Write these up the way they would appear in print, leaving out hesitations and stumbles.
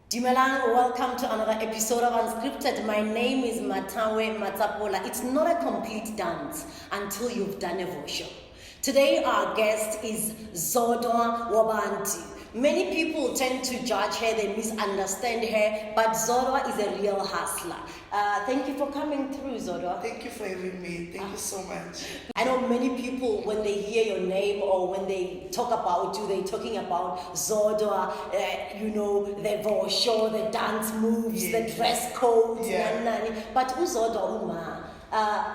Dumelang, welcome to another episode of Unscripted. My name is Mathawe Matsapola. It's not a complete dance until you've done a voice. Today our guest is Zodwa Wabantu. Many people tend to judge her, they misunderstand her, but Zodwa is a real hustler. Thank you for coming through, Zodwa. Thank you for having me. Thank you so much. I know many people, when they hear your name or when they talk about you, they're talking about Zodwa, the voice show, the dance moves, the dress code, nani. But Zodwa Uma,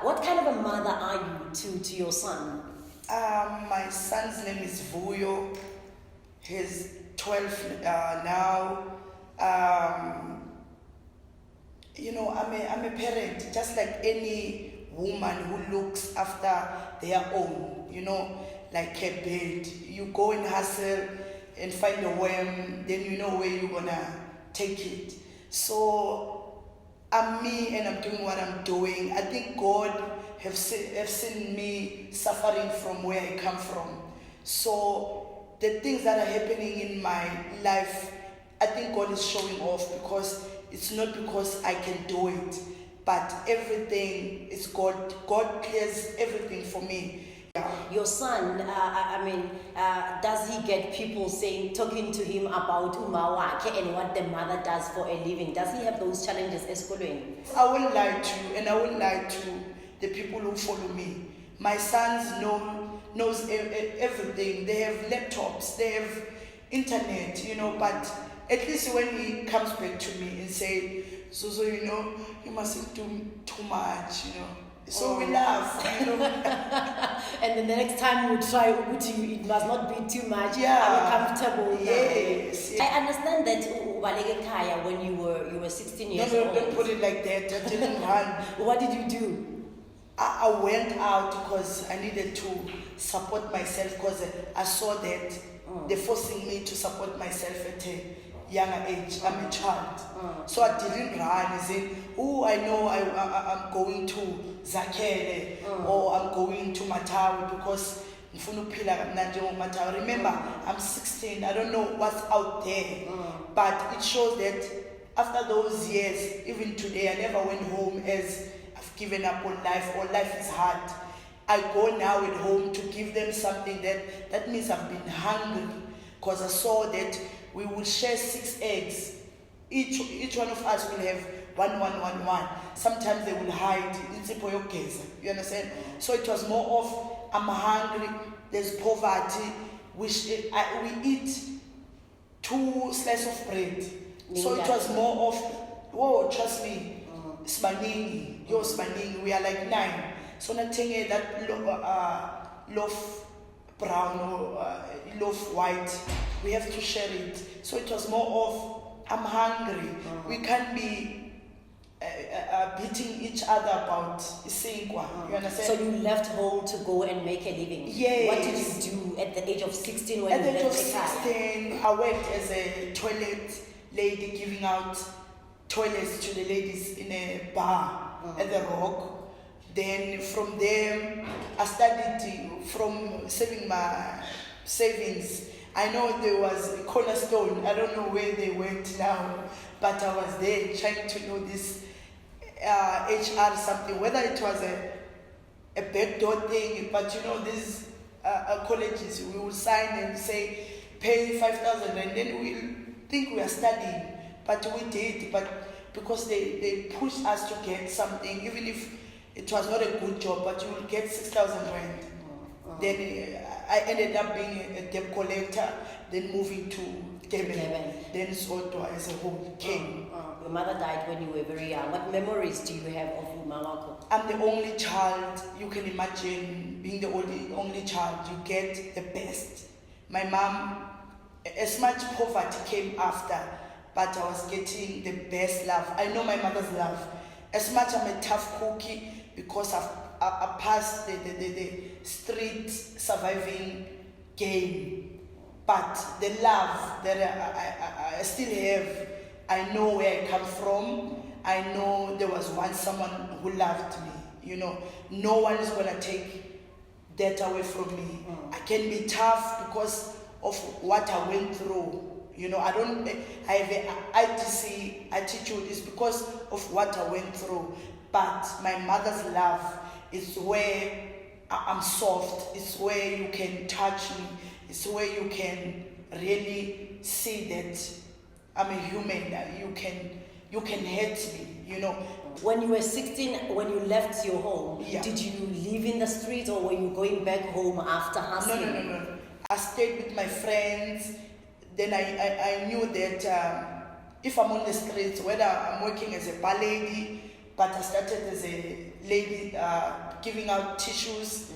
what kind of a mother are you to your son? My son's name is Vuyo. He's 12 now. I'm a parent, just like any woman who looks after their own, like a bed. You go and hustle and find a worm, then you know where you're gonna take it. So I'm me and I'm doing what I'm doing. I think God have seen me suffering from where I come from. So the things that are happening in my life, I think God is showing off, because it's not because I can do it, but everything is God. God clears everything for me. Your son, does he get people talking to him about umawake and what the mother does for a living? Does he have those challenges eskolweni? I won't lie to you, and I won't lie to the people who follow me. My sons knows everything. They have laptops, they have internet, but at least when he comes back to me and say, so you mustn't do too much, So we laugh, And the next time you try it must not be too much. I'm comfortable now. Yes. I understand that when you were 16 years old. No, don't put it like that. I didn't run. What did you do? I went out because I needed to support myself, because I saw that they're forcing me to support myself at a younger age. I'm a child. So I didn't run. I said, I know I'm going to Zakele or I'm going to Mathawe because remember, I'm 16. I don't know what's out there. But it shows that after those years, even today, I never went home as I've given up on life, or life is hard. I go now at home to give them something that means I've been hungry, because I saw that we will share 6 eggs. Each one of us will have one. Sometimes they will hide. You understand? So it was more of, I'm hungry, there's poverty, we eat 2 slices of bread. So it was more of, trust me, Spanini, we are like 9. So nothing that loaf brown or loaf white, we have to share it. So it was more of, I'm hungry. We can't be beating each other about isinkwa. You understand? So you left home to go and make a living. Yes. What did you do at the age of 16 when at you the age left of 16, I worked as a toilet lady, giving out toilets to the ladies in a bar at the Rock. Then from there, I started from saving my savings. I know there was a cornerstone. I don't know where they went now, but I was there trying to know this HR something, whether it was a backdoor thing, but these colleges, we will sign and say, pay 5,000, and then we'll think we are studying. But we did, but because they pushed us to get something, even if it was not a good job, but you will get 6,000 rand. Then I ended up being a debt collector, then moving to Durban. Then Zodwa as a whole came. Your mother died when you were very young. What memories do you have of Umawako? I'm the only child. You can imagine being the only child. You get the best. My mom, as much poverty came after, but I was getting the best love. I know my mother's love. As much I'm a tough cookie, because I passed the street surviving game. But the love that I still have, I know where I come from. I know there was once someone who loved me. No one is going to take that away from me. I can be tough because of what I went through. You know, I have a ITC attitude. It's because of what I went through. But my mother's love is where I'm soft. It's where you can touch me. It's where you can really see that I'm a human. That you can hurt me. You know. When you were 16, when you left your home, Yeah. did you live in the street or were you going back home after hustling? No. I stayed with my friends. Then I knew that if I'm on the streets, whether I'm working as a bar lady, but I started as a lady giving out tissues.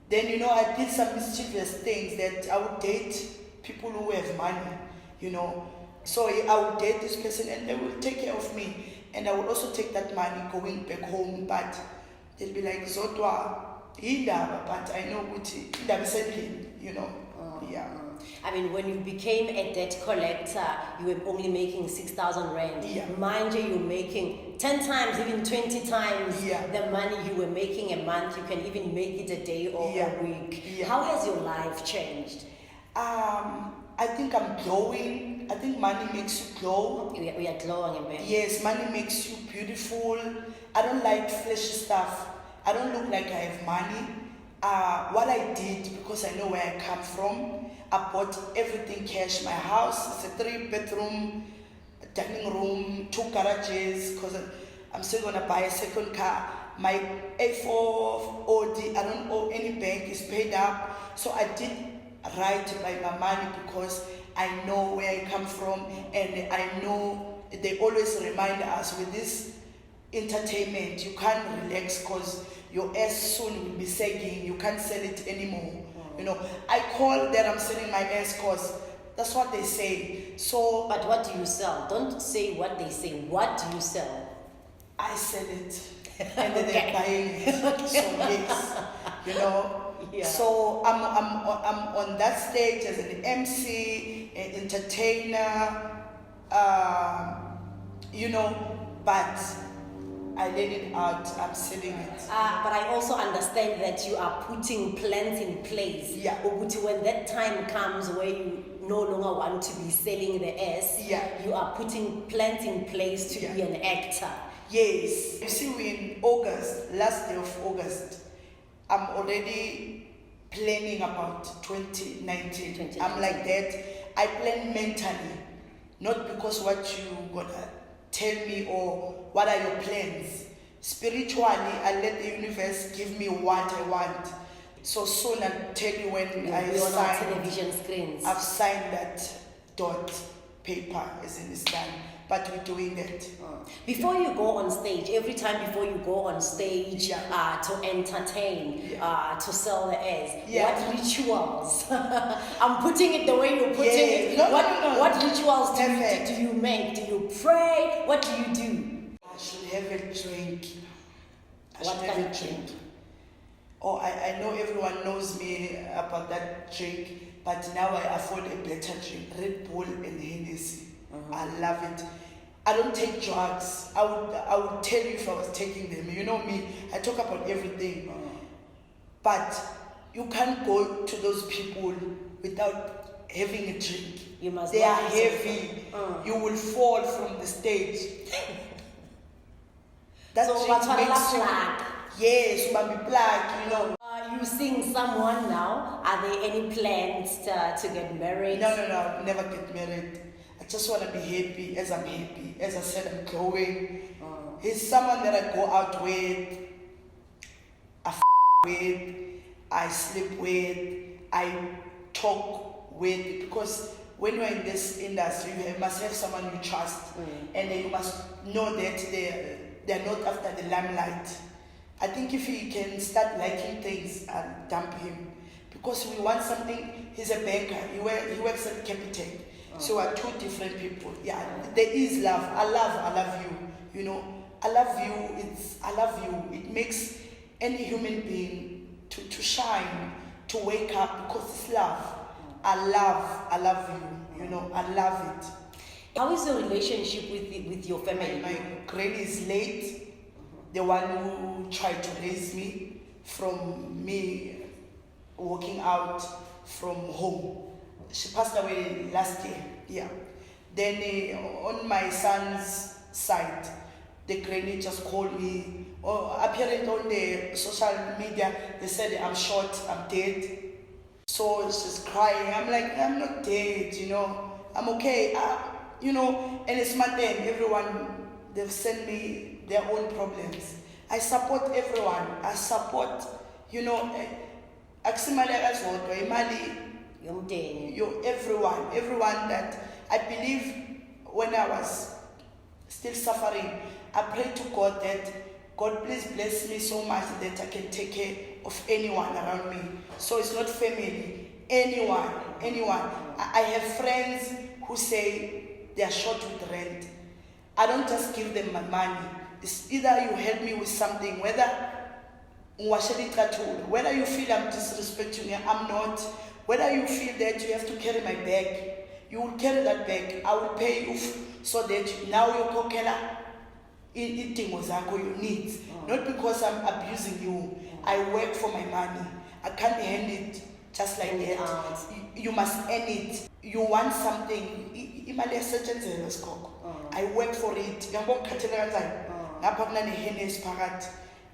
Then, you know, I did some mischievous things that I would date people who have money, you know. So I would date this person and they will take care of me. And I would also take that money going back home, but they'll be like, Zodwa, but I know what you know. Yeah. I mean, when you became a debt collector, you were only making 6,000 rand. Yeah. Mind you, you're making 10 times, even 20 times the money you were making a month. You can even make it a day or a week. Yeah. How has your life changed? I think I'm glowing. I think money makes you glow. We are glowing a bit. Yes, money makes you beautiful. I don't like flashy stuff. I don't look like I have money. What I did, because I know where I come from, I bought everything cash. My house is a 3-bedroom, dining room, 2 garages, because I'm still going to buy a second car. My A4 OD, I don't owe any bank, is paid up. So I did right by my money because I know where I come from, and I know they always remind us with this entertainment, you can't relax because your ass soon will be sagging, you can't sell it anymore. You know, I call that I'm selling my ass because that's what they say. So, but what do you sell? Don't say what they say. What do you sell? I sell it, and then they're buying it. So yes, you know. Yeah. So I'm on that stage as an MC, an entertainer, you know, but I let it out, I'm selling it. But I also understand that you are putting plans in place. Yeah. Ukuthi when that time comes where you no longer want to be selling the ass, you are putting plans in place to be an actor. Yes. You see, we're in August, last day of August, I'm already planning about 2019. I'm like that. I plan mentally, not because what you gonna tell me or what are your plans. Spiritually, I let the universe give me what I want. So soon I'll tell you when I sign sign television screens. I've signed that dot paper, as in it's done. But we're doing that. Before you go on stage, every time before you go on stage to entertain, to sell the ass, what rituals? I'm putting it the way you're putting it. No. What rituals do you make? Do you pray? What do you do? I should have a drink. What kind of drink? Oh, I know everyone knows me about that drink, but now I afford a better drink. Red Bull and Hennessy. I love it. I don't take drugs. I would tell you if I was taking them. You know me, I talk about everything. But you can't go to those people without having a drink. You must. They are heavy. You will fall from the stage. That so drink makes you. Black. Yes, Mami Black, you know. You seeing someone now? Are there any plans to get married? No, never get married. I just want to be happy as I'm happy. As I said, I'm glowing. He's someone that I go out with, I with, I sleep with, I talk with. Because when you're in this industry, you must have someone you trust. And then you must know that they're not after the limelight. I think if he can start liking things, I'll dump him. Because we want something, he's a banker, he works at Capital. So we're two different people. Yeah, there is love. I love you. You know, I love you. It makes any human being to shine, to wake up, because it's love. I love you. You know, I love it. How is your relationship with your family? My granny is late. The one who tried to raise me from me walking out from home. She passed away last year. Yeah. Then on my son's side, the granny just called me. Or appearing on the social media, they said I'm short, I'm dead. So she's crying. I'm like, I'm not dead, you know. I'm okay. You know, and it's my thing. Everyone, they've sent me their own problems. I support everyone. I support, you know, everyone that I believe when I was still suffering, I prayed to God that God please bless me so much that I can take care of anyone around me. So it's not family, anyone. I have friends who say they are short with rent. I don't just give them my money. It's either you help me with something, whether you feel I'm disrespecting you, I'm not. Whether you feel that you have to carry my bag, you will carry that bag. I will pay you so that now you kokela your needs. Not because I'm abusing you. I work for my money. I can't hand it just like that. You must earn it. You want something. I work for it.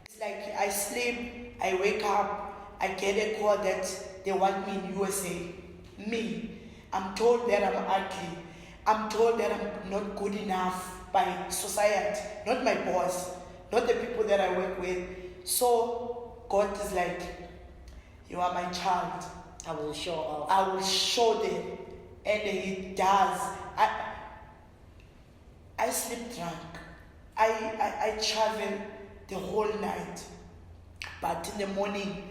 It's like I sleep, I wake up, I get a call that they want me in USA. Me, I'm told that I'm ugly. I'm told that I'm not good enough by society, not my boss, not the people that I work with. So God is like, you are my child. I will show off. I will show them. And He does. I sleep drunk. I travel the whole night. But in the morning,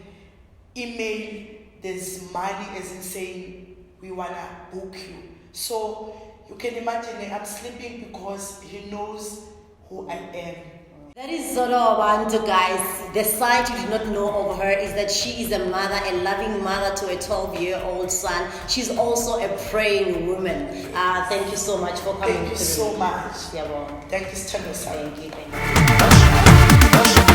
email, there's money as in saying, we want to book you. So you can imagine I'm sleeping because He knows who I am. That is Zodwa Wabantu, guys. The side you did not know of her is that she is a mother, a loving mother to a 12-year-old son. She's also a praying woman. Thank you so much for coming. Thank you so much. Yeah, well. Thank you, Stano. Thank you.